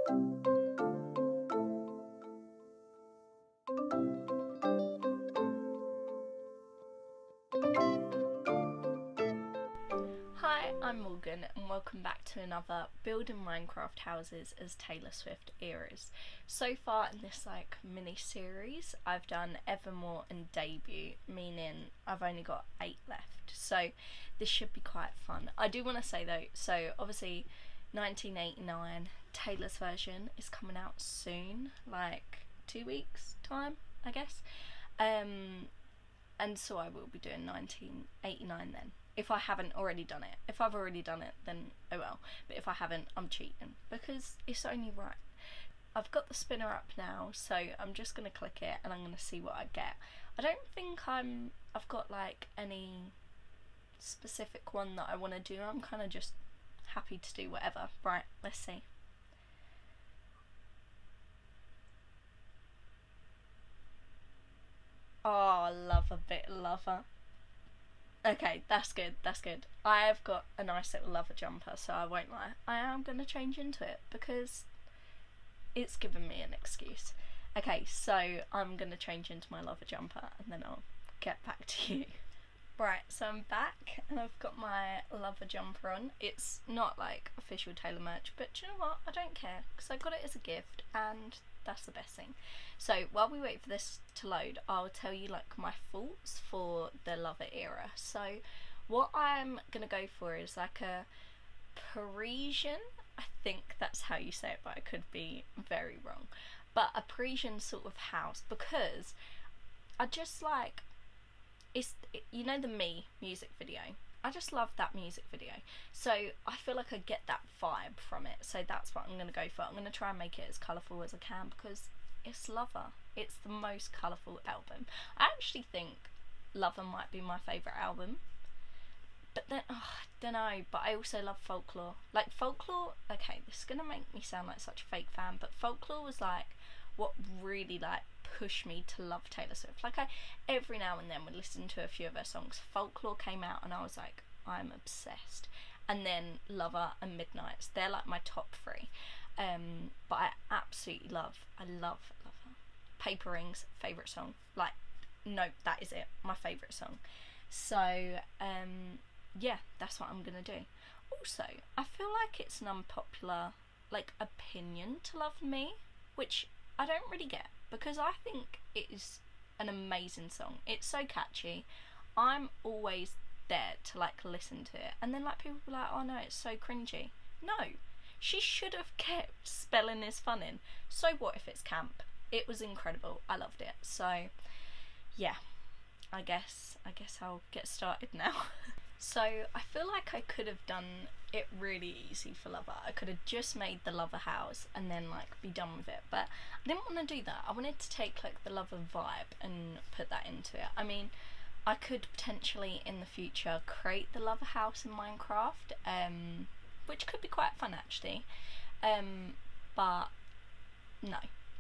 Hi, I'm Morgan and welcome back to another Building Minecraft Houses as Taylor Swift Eras. So far in this mini series I've done Evermore and Debut, meaning I've only got 8 left, so this should be quite fun. I do want to say though, so obviously 1989 Taylor's version is coming out soon, like 2 weeks time I guess, and so I will be doing 1989 then, if I haven't already done it. If I've already done it, then oh well, but if I haven't, I'm cheating, because it's only right. I've got the spinner up now, so I'm just going to click it and I'm going to see what I get. I don't think I've got like any specific one that I want to do. I'm kind of just happy to do whatever. Right, let's see. Oh, love a bit lover. Okay, that's good, that's good. I have got a nice little lover jumper, so I won't lie. I am going to change into it because it's given me an excuse. Okay, so I'm going to change into my lover jumper and then I'll get back to you. Right, so I'm back and I've got my lover jumper on. It's not like official Taylor merch, but do you know what? I don't care because I got it as a gift and that's the best thing. So while we wait for this to load, I'll tell you like my thoughts for the lover era. So what I'm gonna go for is like a Parisian, I think that's how you say it, but I could be very wrong, but a Parisian sort of house, because I just like, you know, the Me music video, I just love that music video, so I feel like I get that vibe from it, so that's what I'm going to go for. I'm going to try and make it as colourful as I can because it's Lover. It's the most colourful album. I actually think Lover might be my favourite album, but then, I don't know, but I also love Folklore. Like Folklore, okay, this is going to make me sound like such a fake fan, but Folklore was like what really like pushed me to love Taylor Swift. Like I every now and then would listen to a few of her songs. Folklore came out and I was like, I'm obsessed. And then Lover and Midnights, they're like my top 3. But I absolutely love Lover. Paper Rings, favourite song. Like, no, that is it, my favourite song. So yeah, that's what I'm gonna do. Also, I feel like it's an unpopular like opinion to love Me, which I don't really get, because I think it is an amazing song. It's so catchy. I'm always there to like listen to it, and then like people were like, oh no, it's so cringy. No, she should have kept Spelling is Fun in. So what if it's camp? It was incredible. I loved it. So yeah, I guess I'll get started now. So I feel like I could have done it really easy for Lover. I could have just made the Lover house and then like be done with it, but I didn't want to do that. I wanted to take like the Lover vibe and put that into it. I mean, I could potentially in the future create the Lover house in Minecraft, which could be quite fun actually, but no,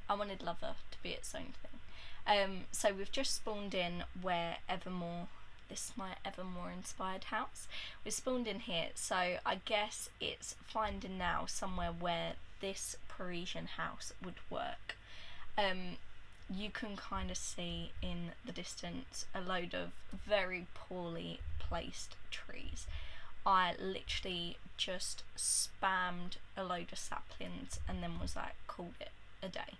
I wanted Lover to be its own thing. So we've just spawned in where Evermore, this is my Evermore inspired house. We spawned in here, so I guess it's finding now somewhere where this Parisian house would work. You can kind of see in the distance a load of very poorly placed trees. I literally just spammed a load of saplings and then was like, called it a day.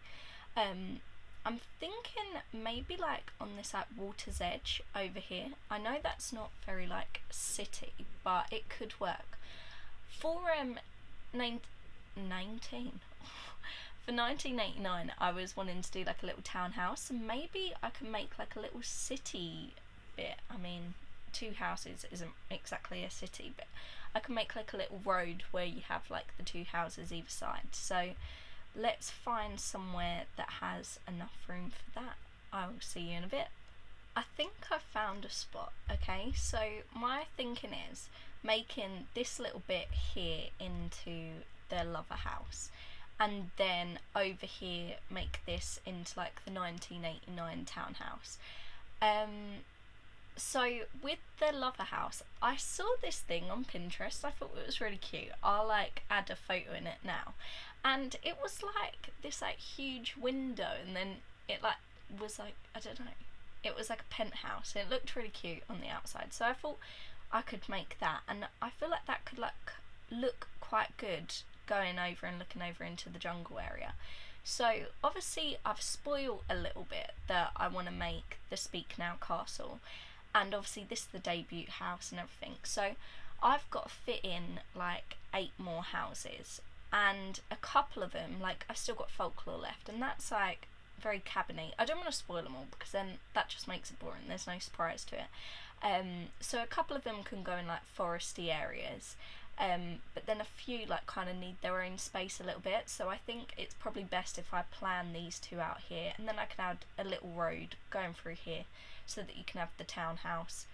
I'm thinking maybe like on this like water's edge over here. I know that's not very like city, but it could work. For 19 for 1989 I was wanting to do like a little townhouse, and maybe I can make like a little city bit. I mean, 2 houses isn't exactly a city, but I can make like a little road where you have like the 2 houses either side. So let's find somewhere that has enough room for that. I will see you in a bit. I think I found a spot. Okay, so my thinking is making this little bit here into the Lover house, and then over here make this into like the 1989 townhouse. So with the Lover house, I saw this thing on Pinterest. I thought it was really cute. I'll like add a photo in it now. and it was like this like huge window, and then it like was like, I don't know, it was like a penthouse, and it looked really cute on the outside, so I thought I could make that, and I feel like that could like look quite good going over and looking over into the jungle area. So obviously I've spoiled a little bit that I want to make the Speak Now castle, and obviously this is the debut house and everything, so I've got to fit in like 8 more houses, and a couple of them, like I've still got folklore left, and that's like very cabiny. I don't want to spoil them all because then that just makes it boring, there's no surprise to it. So a couple of them can go in like foresty areas, but then a few like kind of need their own space a little bit, so I think it's probably best if I plan these 2 out here, and then I can add a little road going through here so that you can have the townhouse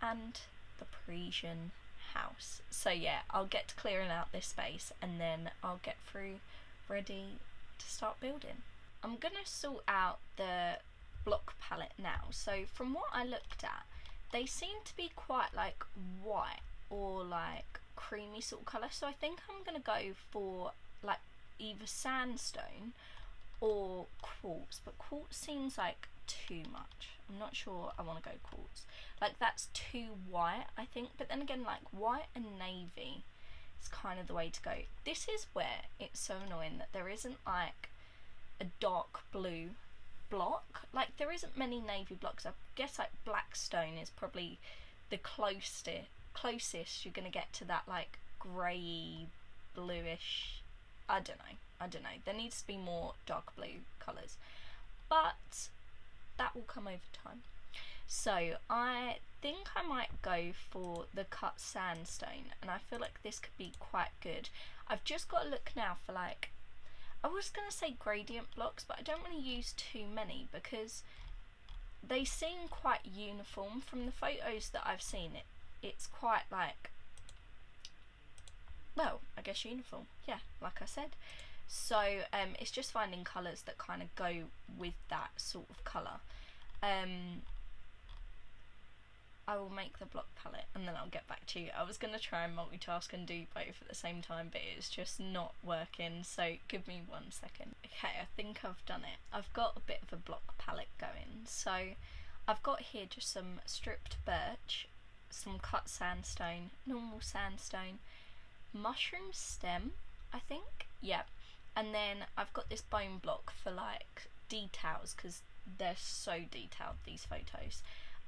and the Parisian house. So yeah, I'll get to clearing out this space, and then I'll get through ready to start building. I'm gonna sort out the block palette now. So from what I looked at, they seem to be quite like white or like creamy sort of colour, so I think I'm gonna go for like either sandstone or quartz, but quartz seems like too much. I'm not sure I want to go quartz, like that's too white I think, but then again like white and navy is kind of the way to go. This is where it's so annoying that there isn't like a dark blue block, like there isn't many navy blocks. I guess like Blackstone is probably the closest you're gonna get to that like grey bluish, I don't know, there needs to be more dark blue colours, but that will come over time. So I think I might go for the cut sandstone, and I feel like this could be quite good. I've just got to look now for like, I was going to say gradient blocks, but I don't want to use too many because they seem quite uniform. From the photos that I've seen, it's quite like, well, I guess uniform, yeah, like I said. So it's just finding colours that kind of go with that sort of colour. I will make the block palette and then I'll get back to you. I was going to try and multitask and do both at the same time, but it's just not working, so give me 1 second. Okay, I think I've done it. I've got a bit of a block palette going. So I've got here just some stripped birch, some cut sandstone, normal sandstone, mushroom stem, I think, yeah, and then I've got this bone block for like details because they're so detailed, these photos.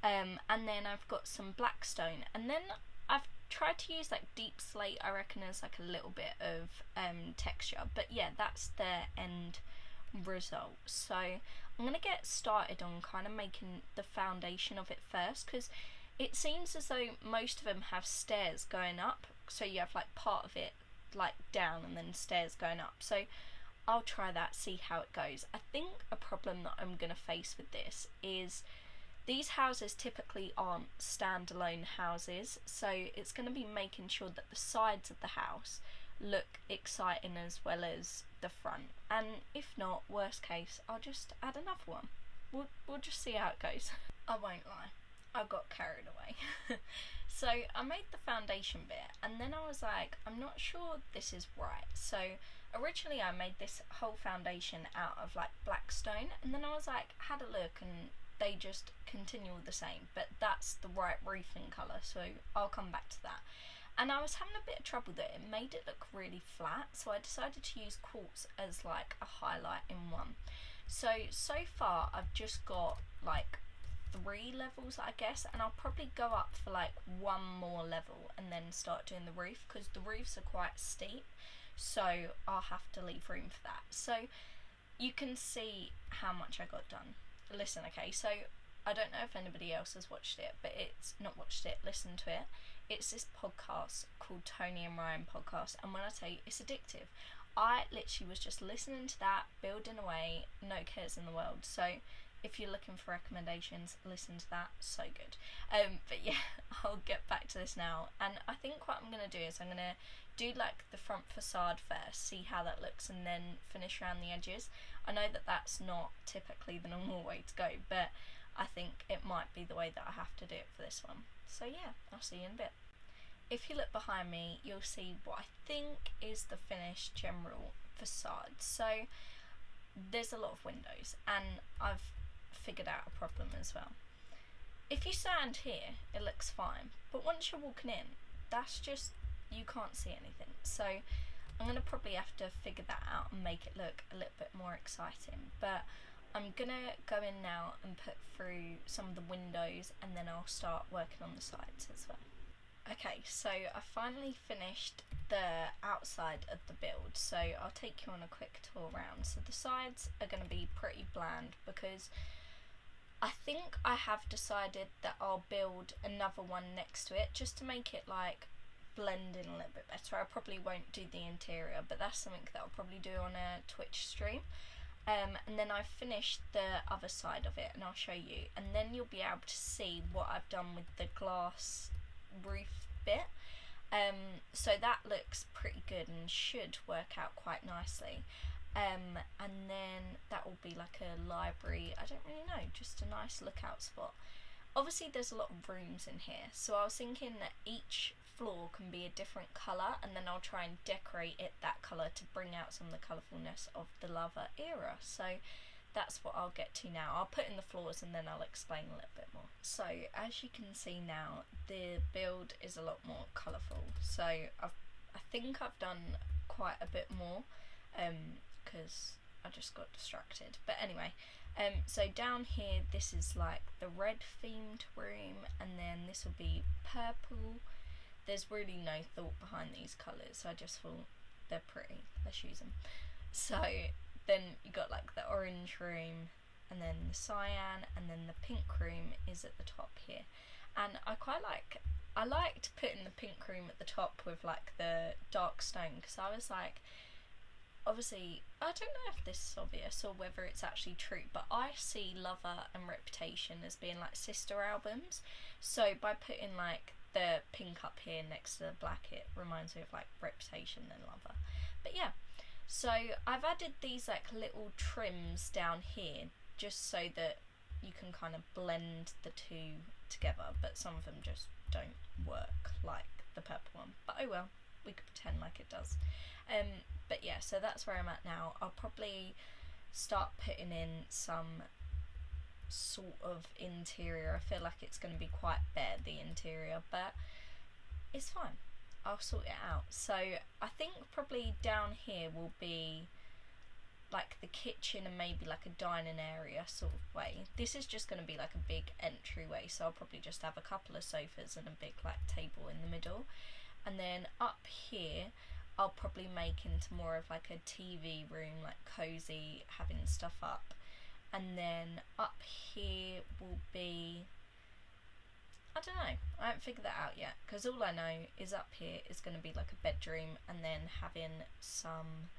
And then I've got some blackstone, and then I've tried to use like deep slate, I reckon, as like a little bit of texture, but yeah, that's the end result. So I'm gonna get started on kind of making the foundation of it first, because it seems as though most of them have stairs going up, so you have like part of it like down and then stairs going up. So I'll try that, see how it goes. I think a problem that I'm gonna face with this is these houses typically aren't standalone houses, so it's going to be making sure that the sides of the house look exciting as well as the front, and if not, worst case, I'll just add another one. We'll just see how it goes. I won't lie, I got carried away. So I made the foundation bit, and then I was like, I'm not sure this is right. So originally I made this whole foundation out of like blackstone, and then I was like, had a look, and they just continue the same, but that's the right roofing colour, so I'll come back to that. And I was having a bit of trouble that it made it look really flat, so I decided to use quartz as like a highlight in one. So far I've just got like 3 levels, I guess, and I'll probably go up for like 1 more level and then start doing the roof, because the roofs are quite steep, so I'll have to leave room for that. So you can see how much I got done. Listen, okay, so I don't know if anybody else has watched it, but it's not watched it, listened to it. It's this podcast called Tony and Ryan Podcast, and when I tell you, it's addictive. I literally was just listening to that, building away, no cares in the world. So if you're looking for recommendations, listen to that, so good. But yeah, I'll get back to this now, and I think what I'm going to do is I'm going to do like the front facade first, see how that looks, and then finish around the edges. I know that that's not typically the normal way to go, but I think it might be the way that I have to do it for this one. So yeah, I'll see you in a bit. If you look behind me, you'll see what I think is the finished general facade. So there's a lot of windows, and I've figured out a problem as well. If you stand here, it looks fine, but once you're walking in, that's just, you can't see anything. So I'm going to probably have to figure that out and make it look a little bit more exciting. But I'm going to go in now and put through some of the windows, and then I'll start working on the sides as well. Okay, so I finally finished the outside of the build, so I'll take you on a quick tour around. So the sides are going to be pretty bland because I think I have decided that I'll build another one next to it just to make it like blend in a little bit better. I probably won't do the interior, but that's something that I'll probably do on a Twitch stream. And then I've finished the other side of it, and I'll show you, and then you'll be able to see what I've done with the glass roof bit. So that looks pretty good and should work out quite nicely. And then that will be like a library, I don't really know, just a nice lookout spot. Obviously there's a lot of rooms in here, so I was thinking that each floor can be a different colour, and then I'll try and decorate it that colour to bring out some of the colourfulness of the Lover era. So that's what I'll get to now. I'll put in the floors and then I'll explain a little bit more. So as you can see now, the build is a lot more colourful. So I think I've done quite a bit more because I just got distracted. But anyway, so down here this is like the red themed room, and then this will be purple. There's really no thought behind these colours, so I just thought they're pretty, let's use them. So then you got like the orange room, and then the cyan, and then the pink room is at the top here. And I liked putting the pink room at the top with like the dark stone, because I was like, obviously, I don't know if this is obvious or whether it's actually true, but I see Lover and Reputation as being like sister albums. So by putting like the pink up here next to the black, it reminds me of like Reputation and Lover. But yeah, so I've added these like little trims down here just so that you can kind of blend the two together, but some of them just don't work like the purple one. But oh well, we could pretend like it does. But yeah, so that's where I'm at now. I'll probably start putting in some sort of interior. I feel like it's going to be quite bare, the interior, but it's fine. I'll sort it out. So I think probably down here will be like the kitchen and maybe like a dining area sort of way. This is just going to be like a big entryway, so I'll probably just have a couple of sofas and a big like table in the middle. And then up here I'll probably make into more of like a TV room, like cozy, having stuff up. And then up here will be, I don't know, I haven't figured that out yet, because all I know is up here is going to be like a bedroom, and then having some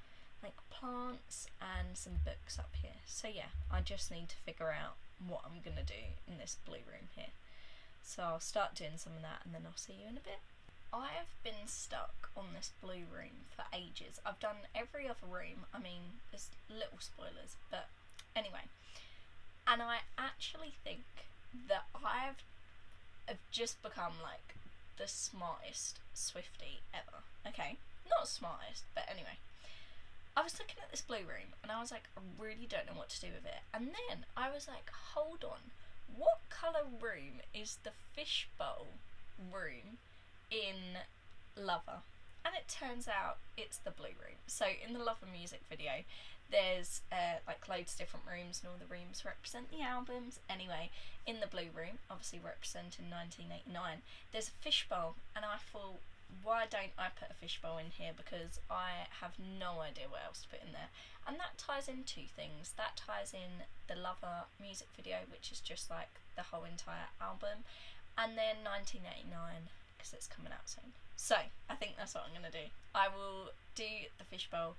like plants and some books up here. So yeah, I just need to figure out what I'm going to do in this blue room here. So I'll start doing some of that, and then I'll see you in a bit. I have been stuck on this blue room for ages. I've done every other room. I mean, there's little spoilers, but anyway. And I actually think that I've just become like the smartest Swiftie ever. Okay, not smartest, but anyway. I was looking at this blue room and I was like, I really don't know what to do with it. And then I was like, hold on, what colour room is the fishbowl room in Lover? And it turns out it's the blue room. So in the Lover music video, there's like loads of different rooms, and all the rooms represent the albums. Anyway, in the blue room, obviously representing 1989, there's a fishbowl, and I thought, why don't I put a fishbowl in here, because I have no idea what else to put in there. And that ties in two things. That ties in the Lover music video, which is just like the whole entire album, and then 1989, because it's coming out soon. So I think that's what I'm going to do. I will do the fishbowl,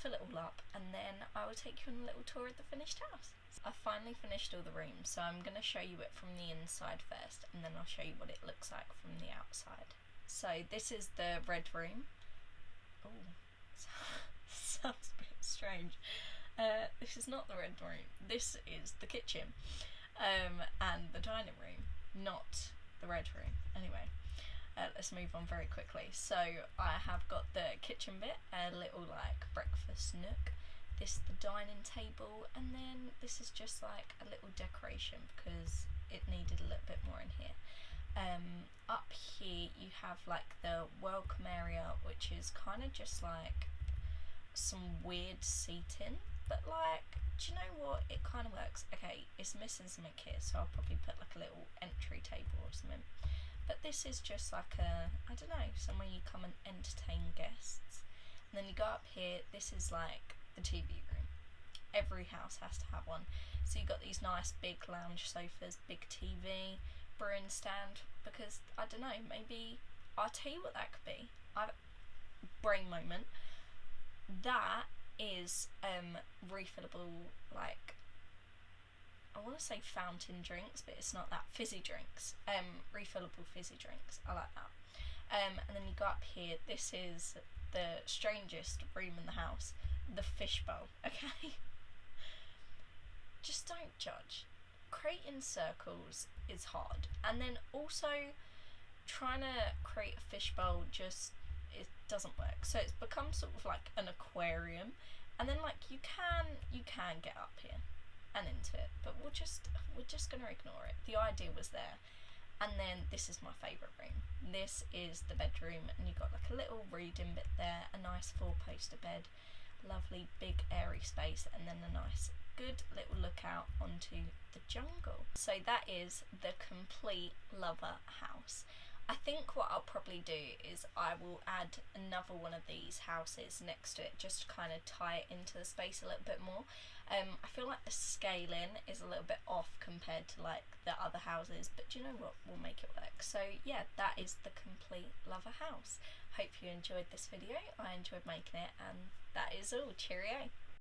fill it all up, and then I will take you on a little tour of the finished house. I've finally finished all the rooms, so I'm going to show you it from the inside first, and then I'll show you what it looks like from the outside. So this is the red room. Oh, sounds a bit strange. This is not the red room. This is the kitchen, and the dining room, not the red room. Anyway, let's move on very quickly. So I have got the kitchen bit, a little like breakfast nook. This the dining table, and then this is just like a little decoration because it needed a little bit more in here. Up here you have like the welcome area, which is kind of just like some weird seating, but like, do you know what, it kind of works. Okay, it's missing something here, so I'll probably put like a little entry table or something, but this is just like a, I don't know, somewhere you come and entertain guests. And then you go up here, this is like the TV room. Every house has to have one. So you got these nice big lounge sofas, big TV, brewing stand, because I don't know, maybe I'll tell you what that could be. Brain moment. That is refillable, like, I want to say fountain drinks, but it's not that. Fizzy drinks. Refillable fizzy drinks. I like that. And then you go up here. This is the strangest room in the house. The fishbowl. Okay. Just don't judge. Creating circles is hard, and then also trying to create a fishbowl it doesn't work. So it's become sort of like an aquarium, and then like you can get up here and into it, but we're just gonna ignore it. The idea was there. And then this is my favourite room. This is the bedroom, and you've got like a little reading bit there, a nice 4-poster bed, lovely big airy space, and then a nice good little look out onto the jungle. So that is the complete Lover house. I think what I'll probably do is I will add another one of these houses next to it, just to kind of tie it into the space a little bit more. I feel like the scaling is a little bit off compared to like the other houses, but do you know what, we'll make it work. So yeah, that is the complete Lover house. Hope you enjoyed this video. I enjoyed making it, and that is all. Cheerio.